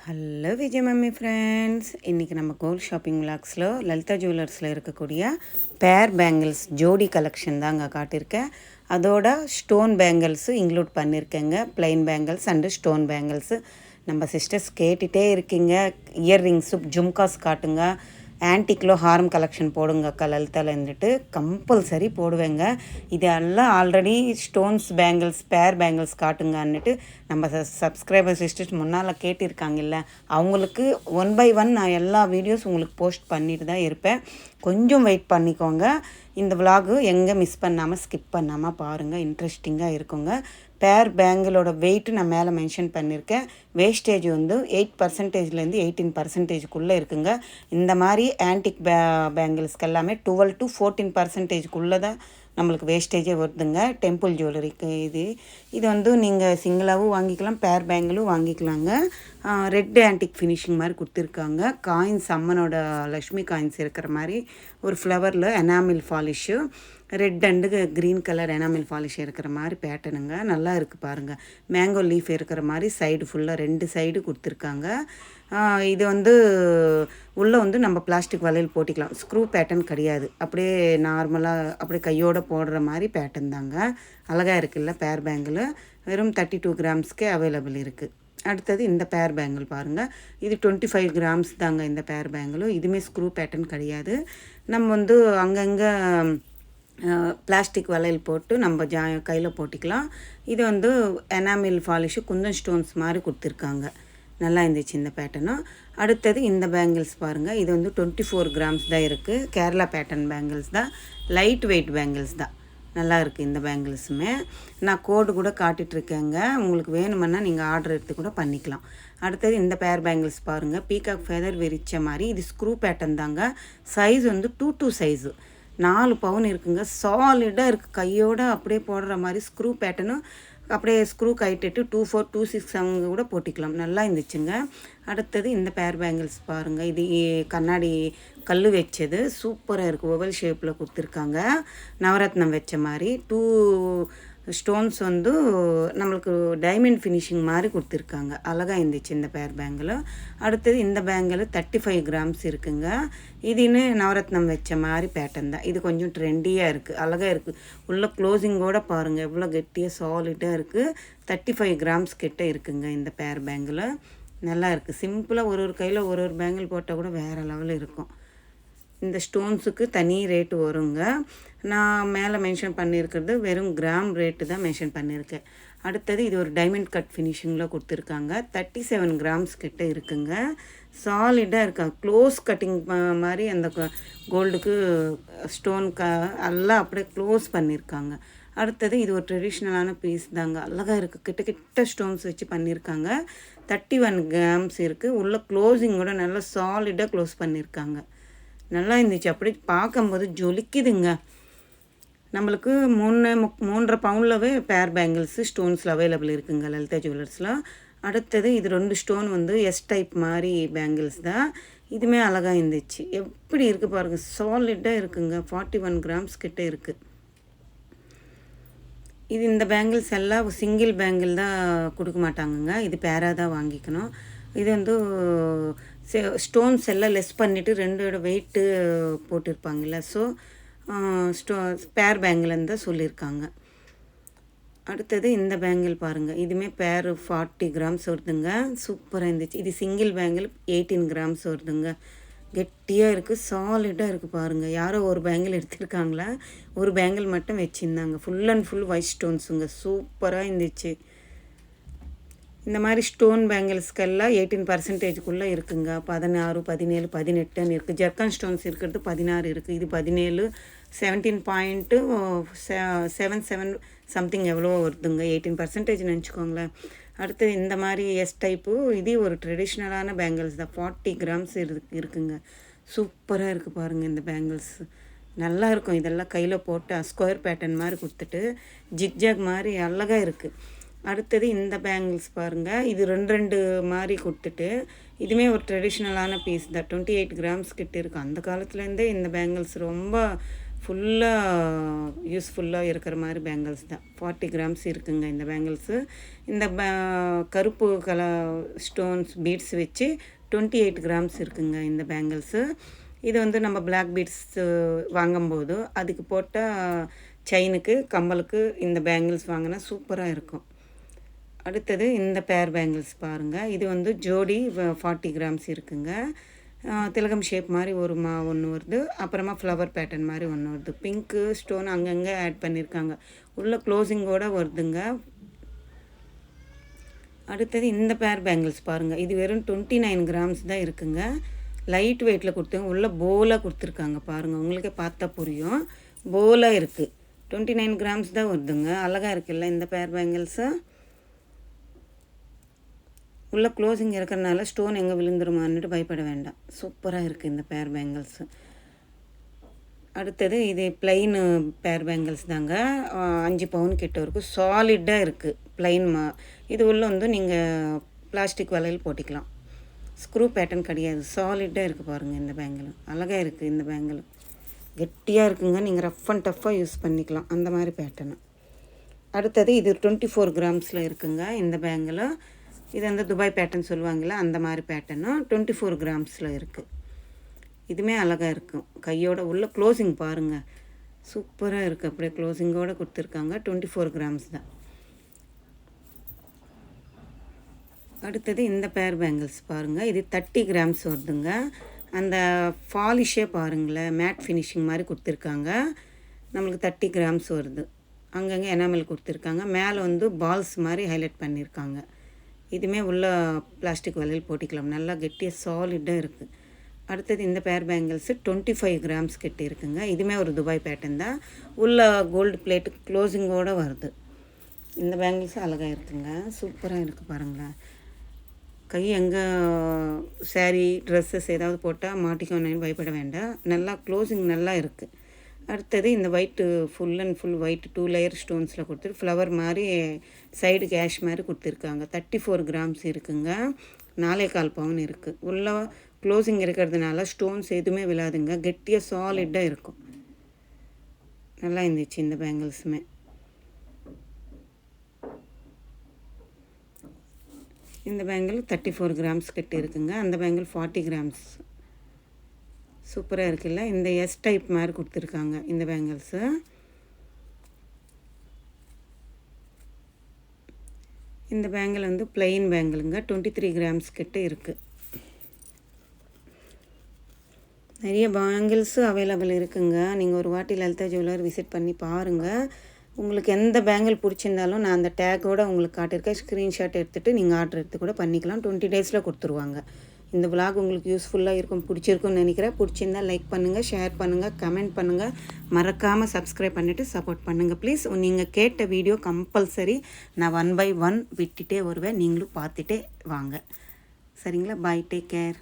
Hello Vijay mummy friends, இன்றைக்கி நம்ம gold shopping விளாக்ஸில் லலிதா ஜுவல்லர்ஸில் இருக்கக்கூடிய பேர் பேங்கிள்ஸ் ஜோடி கலெக்ஷன் தான் அங்கே காட்டியிருக்கேன். அதோட ஸ்டோன் பேங்கிள்ஸு இன்க்ளூட் பண்ணியிருக்கேங்க. Plain bangles and stone bangles. நம்ம சிஸ்டர்ஸ் கேட்டுகிட்டே இருக்கீங்க, இயர்ரிங்ஸு ஜும்காஸ் காட்டுங்க, ஆன்டிக்லோ ஹாரம் கலெக்ஷன் போடுங்க அக்கா லலிதாவில் இருந்துட்டு. கம்பல்சரி போடுவேங்க. இதெல்லாம் ஆல்ரெடி ஸ்டோன்ஸ் பேங்கிள்ஸ் பேர் பேங்கிள்ஸ் காட்டுங்கன்னுட்டு நம்ம சப்ஸ்கிரைபர் சிஸ்டர்ஸ் முன்னால் கேட்டிருக்காங்கல்ல, அவங்களுக்கு 1 by 1 நான் எல்லா வீடியோஸ் உங்களுக்கு போஸ்ட் பண்ணிட்டு தான் இருப்பேன். கொஞ்சம் வெயிட் பண்ணிக்கோங்க. இந்த விலாகு எங்கே மிஸ் பண்ணாமல் ஸ்கிப் பண்ணாமல் பாருங்கள், இன்ட்ரெஸ்டிங்காக இருக்குங்க. பேர் பேங்கிளோட வெயிட்டு நான் மேலே மென்ஷன் பண்ணியிருக்கேன். வேஸ்டேஜ் வந்து 8%லேருந்து 18%க்குள்ளே இருக்குங்க. இந்த மாதிரி ஆன்டிக் பேங்கிள்ஸ்க்கு எல்லாமே 12 to 14%க்குள்ளே தான் நம்மளுக்கு வேஸ்டேஜே வருதுங்க. டெம்பிள் ஜுவல்லரிக்கு இது வந்து நீங்கள் சிங்கிளாகவும் வாங்கிக்கலாம், பேர் பேங்கிளும் வாங்கிக்கலாங்க. ரெட் ஆன்டிக் ஃபினிஷிங் மாதிரி கொடுத்துருக்காங்க. காயின்ஸ் அம்மனோட லக்ஷ்மி காயின்ஸ் இருக்கிற மாதிரி ஒரு ஃப்ளவரில் எனாமில் ஃபாலிஷு, ரெட் அண்டு க்ரீன் கலர் எனாமில் ஃபாலிஷ் இருக்கிற மாதிரி பேட்டர்னுங்க. நல்லா இருக்குது பாருங்கள். மேங்கோ லீஃப் இருக்கிற மாதிரி சைடு ஃபுல்லாக 2 சைடு கொடுத்துருக்காங்க. இது வந்து உள்ளே வந்து நம்ம பிளாஸ்டிக் வளையல் போட்டிக்கலாம். ஸ்க்ரூ பேட்டர்ன் கிடையாது, அப்படியே நார்மலாக அப்படியே கையோடு போடுற மாதிரி பேட்டர்ன் தாங்க. அழகாக இருக்குல்ல பேர் பேங்கிள். வெறும் 32 கிராம்ஸ்க்கே அவைலபிள் இருக்குது. அடுத்தது இந்த பேர் பேங்கிள் பாருங்கள். இது 25 கிராம்ஸ் தாங்க இந்த பேர் பேங்கிளும். இதுவுமே ஸ்க்ரூ பேட்டர்ன் கிடையாது. நம்ம வந்து அங்கங்கே பிளாஸ்டிக் வளையல் போட்டு நம்ம கையில் போட்டிக்கலாம். இது வந்து எனாமில் ஃபாலிஷு குந்தன் ஸ்டோன்ஸ் மாதிரி கொடுத்துருக்காங்க. நல்லா இருந்துச்சு இந்த பேட்டர்னும். அடுத்தது இந்த பேங்கிள்ஸ் பாருங்கள். இது வந்து 24 கிராம்ஸ் தான் இருக்குது. கேரளா பேட்டர்ன் பேங்கிள்ஸ் தான், லைட் வெயிட் பேங்கிள்ஸ் தான். நல்லா இருக்குது இந்த பேங்கிள்ஸுமே. நான் கோடு கூட காட்டிகிட்ருக்கேங்க, உங்களுக்கு வேணுமென்னா நீங்கள் ஆர்டர் எடுத்து கூட பண்ணிக்கலாம். அடுத்தது இந்த பேர் பேங்கிள்ஸ் பாருங்கள். பீகாக் ஃபெதர் விரிச்ச மாதிரி. இது ஸ்க்ரூ பேட்டர்ன் தாங்க. சைஸ் வந்து 2 சைஸு 4 பவுன் இருக்குங்க. சாலிடாக இருக்குது, கையோடு அப்படியே போடுற மாதிரி ஸ்க்ரூ பேட்டர்னும். அப்படியே ஸ்க்ரூ கைட்டுட்டு 24, 26 அவங்க கூட போட்டிக்கலாம். நல்லா இருந்துச்சுங்க. அடுத்தது இந்த பேர் பேங்கிள்ஸ் பாருங்கள். இது கண்ணாடி கல் வச்சது சூப்பராக இருக்குது. ஓவல் ஷேப்பில் கொடுத்துருக்காங்க. நவரத்னம் வச்ச மாதிரி 2 ஸ்டோன்ஸ் வந்து நம்மளுக்கு டைமண்ட் ஃபினிஷிங் மாதிரி கொடுத்துருக்காங்க. அழகாக இருந்துச்சு இந்த பேர் பேங்கில். அடுத்தது இந்த பேங்கில் 35 கிராம்ஸ் இருக்குங்க. இதுன்னு நவரத்னம் வச்ச மாதிரி பேட்டர்ன் தான். இது கொஞ்சம் ட்ரெண்டியாக இருக்குது, அழகாக இருக்குது. உள்ள க்ளோசிங்கோடு பாருங்கள் எவ்வளோ கெட்டியாக சாலிடாக இருக்குது. 35 கிராம்ஸ் கிட்ட இருக்குங்க இந்த பேர் பேங்கில். நல்லா இருக்குது. சிம்பிளாக ஒரு கையில் ஒரு பேங்கிள் போட்டால் கூட வேறு லெவலில் இருக்கும். இந்த ஸ்டோன்ஸுக்கு தனி ரேட்டு வருங்க. நான் மேலே மென்ஷன் பண்ணியிருக்கிறது வெறும் கிராம் ரேட்டு தான் மென்ஷன் பண்ணியிருக்கேன். அடுத்தது இது ஒரு டைமண்ட் கட் ஃபினிஷிங்கில் கொடுத்துருக்காங்க. 37 கிராம்ஸ் கிட்ட இருக்குங்க. சாலிடாக இருக்கா. க்ளோஸ் கட்டிங் மாதிரி அந்த கோல்டுக்கு ஸ்டோன் எல்லாம் அப்படியே க்ளோஸ் பண்ணியிருக்காங்க. அடுத்தது இது ஒரு ட்ரெடிஷ்னலான பீஸ் தாங்க. அழகாக இருக்குது. கிட்ட கிட்ட ஸ்டோன்ஸ் வச்சு பண்ணியிருக்காங்க. 31 கிராம்ஸ் இருக்குது. உள்ள க்ளோஸிங்கோட நல்லா சாலிடாக க்ளோஸ் பண்ணியிருக்காங்க. நல்லா இருந்துச்சு. அப்படி பார்க்கும்போது ஜொலிக்குதுங்க. நம்மளுக்கு 3.5 பவுன்லவே பேர் பேங்கிள்ஸு ஸ்டோன்ஸில் அவைலபிள் இருக்குங்க லலிதா ஜுவல்லர்ஸில். அடுத்தது இது 2 ஸ்டோன் வந்து எஸ் டைப் மாதிரி பேங்கிள்ஸ் தான். இதுவுமே அழகாக இருந்துச்சு. எப்படி இருக்குது பாருங்கள், சாலிடாக இருக்குங்க. 41 கிராம்ஸ் கிட்டே இருக்குது. இது இந்த பேங்கிள்ஸ் எல்லாம் சிங்கிள் பேங்கிள் தான் கொடுக்க மாட்டாங்கங்க. இது பேராக தான் வாங்கிக்கணும். இது வந்து ஸ்டோன்ஸ் எல்லாம் லெஸ் பண்ணிவிட்டு 2ஓட வெயிட்டு போட்டிருப்பாங்கள்ல, ஸோ பேர் பேங்கிள்னு தான் சொல்லியிருக்காங்க. அடுத்தது இந்த பேங்கிள் பாருங்கள். இதுவுமே பேர் 40 கிராம்ஸ் வருதுங்க. சூப்பராக இருந்துச்சு. இது சிங்கிள் பேங்கிள் 18 கிராம்ஸ் வருதுங்க. கெட்டியாக இருக்குது, சாலிடாக இருக்குது பாருங்கள். யாரோ ஒரு பேங்கிள் எடுத்துருக்காங்களா, ஒரு பேங்கிள் மட்டும் வச்சுருந்தாங்க. ஃபுல் அண்ட் ஃபுல் ஒயிட் ஸ்டோன்ஸுங்க. சூப்பராக இருந்துச்சு. இந்த மாதிரி ஸ்டோன் பேங்கிள்ஸ்க்கெல்லாம் 18%க்குள்ளே இருக்குங்க. 16, 17, 18 இருக்குது. ஜர்கான் ஸ்டோன்ஸ் இருக்கிறது 16 இருக்குது. இது 17, 17.77 சம்திங் எவ்வளோ வருதுங்க. 18% நினச்சிக்கோங்களேன். அடுத்தது இந்த மாதிரி எஸ் டைப்பு. இது ஒரு ட்ரெடிஷ்னலான பேங்கிள்ஸ் தான். 40 கிராம்ஸ் இருக்குங்க. சூப்பராக இருக்குது பாருங்கள் இந்த பேங்கிள்ஸ். நல்லா இருக்கும். இதெல்லாம் கையில் போட்டு ஸ்கொயர் பேட்டர்ன் மாதிரி கொடுத்துட்டு ஜிக்ஜாக் மாதிரி அழகாக இருக்குது. அடுத்தது இந்த பேங்கிள்ஸ் பாருங்கள். இது 2 மாதிரி கொடுத்துட்டு இதுவுமே ஒரு ட்ரெடிஷ்னலான பீஸ் தான். 28 கிராம்ஸ் கிட்ட இருக்குது. அந்த காலத்துலேருந்தே இந்த பேங்கிள்ஸ் ரொம்ப ஃபுல்லாக யூஸ்ஃபுல்லாக இருக்கிற மாதிரி பேங்கிள்ஸ் தான். 40 கிராம்ஸ் இருக்குங்க இந்த பேங்கிள்ஸு. இந்த கருப்பு கலர் ஸ்டோன்ஸ் பீட்ஸ் வச்சு 28 கிராம்ஸ் இருக்குங்க இந்த பேங்கிள்ஸு. இது வந்து நம்ம பிளாக் பீட்ஸு வாங்கும்போது அதுக்கு போட்டால் செயினுக்கு கம்மலுக்கு இந்த பேங்கிள்ஸ் வாங்கினா சூப்பராக இருக்கும். அடுத்தது இந்த பேர் பேங்கிள்ஸ் பாருங்கள். இது வந்து ஜோடி 40 கிராம்ஸ் இருக்குங்க. திலகம் ஷேப் மாதிரி ஒன்று வருது, அப்புறமா ஃப்ளவர் பேட்டர்ன் மாதிரி ஒன்று வருது. பிங்க்கு ஸ்டோன் அங்கங்கே ஆட் பண்ணியிருக்காங்க, உள்ள க்ளோசிங்கோடு வருதுங்க. அடுத்தது இந்த பேர் பேங்கிள்ஸ் பாருங்கள். இது வெறும் 29 கிராம்ஸ் தான் இருக்குங்க. லைட் வெயிட்டில் கொடுத்துங்க, உள்ள போலாக கொடுத்துருக்காங்க பாருங்கள், உங்களுக்கே பார்த்தா புரியும். போலாக இருக்குது, 29 கிராம்ஸ் தான் வருதுங்க. அழகாக இருக்குல்ல இந்த பேர் பேங்கிள்ஸு. உள்ள க்ளோசிங் இருக்கிறனால ஸ்டோன் எங்கே விழுந்துருமான்னுட்டு பயப்பட வேண்டாம். சூப்பராக இருக்குது இந்த பேர் பேங்கிள்ஸு. அடுத்தது இது பிளைன் பேர் பேங்கிள்ஸ் தாங்க. 5 பவுன் கிட்ட இருக்கும். சாலிட்டாக இருக்குது பிளைன். இது உள்ள வந்து நீங்கள் பிளாஸ்டிக் வளையல் போட்டிக்கலாம். ஸ்க்ரூ பேட்டர்ன் கிடையாது, சாலிட்டாக இருக்குது பாருங்கள். இந்த பேங்கிள் அழகாக இருக்குது. இந்த பேங்கிள் கெட்டியாக இருக்குங்க, நீங்கள் ரஃப் அண்ட் டஃப்பாக யூஸ் பண்ணிக்கலாம் அந்த மாதிரி பேட்டர்னு. அடுத்தது இது 24 கிராம்ஸில் இருக்குங்க இந்த பேங்கிள். இது வந்து துபாய் பேட்டர்ன் சொல்லுவாங்கள்ல, அந்த மாதிரி பேட்டர்னும் 24 கிராம்ஸில் இருக்குது. இதுவுமே அழகாக இருக்கும். கையோட உள்ள க்ளோசிங் பாருங்கள், சூப்பராக இருக்குது. அப்படியே க்ளோசிங்கோடு கொடுத்துருக்காங்க. 24 கிராம்ஸ் தான். அடுத்தது இந்த பேர் பேங்கிள்ஸ் பாருங்கள். இது 30 கிராம்ஸ் வருதுங்க. அந்த ஃபாலிஷே பாருங்களேன், மேட் ஃபினிஷிங் மாதிரி கொடுத்துருக்காங்க. நம்மளுக்கு 30 கிராம்ஸ் வருது. அங்கங்கே எனாமல் கொடுத்துருக்காங்க. மேலே வந்து பால்ஸ் மாதிரி ஹைலைட் பண்ணியிருக்காங்க. இதுவுமே உள்ள பிளாஸ்டிக் வளையல் போட்டிக்கலாம். நல்லா கெட்டியாக சாலிட்டாக இருக்குது. அடுத்தது இந்த பேர் பேங்கிள்ஸு 25 கிராம்ஸ் கிட்ட இருக்குங்க. இதுவுமே ஒரு துபாய் பேட்டர்ன் தான். உள்ள கோல்டு பிளேட்டு க்ளோசிங்கோடு வருது. இந்த பேங்கிள்ஸும் அழகாக இருக்குங்க, சூப்பராக இருக்குது பாருங்களேன். கை எங்கே சாரீ ட்ரெஸ்ஸஸ் ஏதாவது போட்டால் மாட்டிக்கணும்னு பயப்பட வேண்டாம். நல்லா க்ளோசிங் நல்லா இருக்குது. அடுத்தது இந்த white full and full white 2 layer ஸ்டோன்ஸில் கொடுத்துட்டு ஃப்ளவர் மாதிரி சைடு கேஷ் மாதிரி கொடுத்துருக்காங்க. 34 கிராம்ஸ் இருக்குங்க. 4.25 பவுன் இருக்குது. உள்ள க்ளோசிங் இருக்கிறதுனால ஸ்டோன்ஸ் எதுவுமே விழாதுங்க, கெட்டியாக சாலிட்டாக இருக்கும். நல்லா இருந்துச்சு இந்த பேங்கிள்ஸுமே. இந்த பேங்கிள் 34 கிராம்ஸ் கிட்ட இருக்குங்க. அந்த பேங்கிள் 40 கிராம்ஸ். சூப்பராக இருக்குல்ல. இந்த எஸ் டைப் மாதிரி கொடுத்துருக்காங்க இந்த பேங்கிள்ஸு. இந்த பேங்கிள் வந்து பிளெயின் பேங்கிளுங்க. 23 கிராம்ஸ் கிட்ட இருக்குது. நிறைய பேங்கிள்ஸு அவைலபிள் இருக்குங்க. நீங்கள் ஒரு வாட்டி லலிதா ஜுவல்லர் விசிட் பண்ணி பாருங்கள். உங்களுக்கு எந்த பேங்கிள் பிடிச்சிருந்தாலும் நான் அந்த டேக்கோடு உங்களுக்கு காட்டியிருக்கேன். ஸ்க்ரீன்ஷாட் எடுத்துகிட்டு நீங்கள் ஆர்டர் எடுத்து கூட பண்ணிக்கலாம். 20 டேஸில் கொடுத்துருவாங்க. இந்த vlog உங்களுக்கு யூஸ்ஃபுல்லாக இருக்கும், பிடிச்சிருக்குன்னு நினைக்கிறேன். பிடிச்சிருந்தால் லைக் பண்ணுங்கள், ஷேர் பண்ணுங்கள், கமெண்ட் பண்ணுங்கள். மறக்காமல் சப்ஸ்கிரைப் பண்ணிவிட்டு சப்போர்ட் பண்ணுங்கள் ப்ளீஸ். நீங்கள் கேட்ட வீடியோ கம்பல்சரி நான் 1 by 1 விட்டுட்டே வருவேன். நீங்களும் பார்த்துட்டே வாங்க. சரிங்களா? பாய், டேக் கேர்.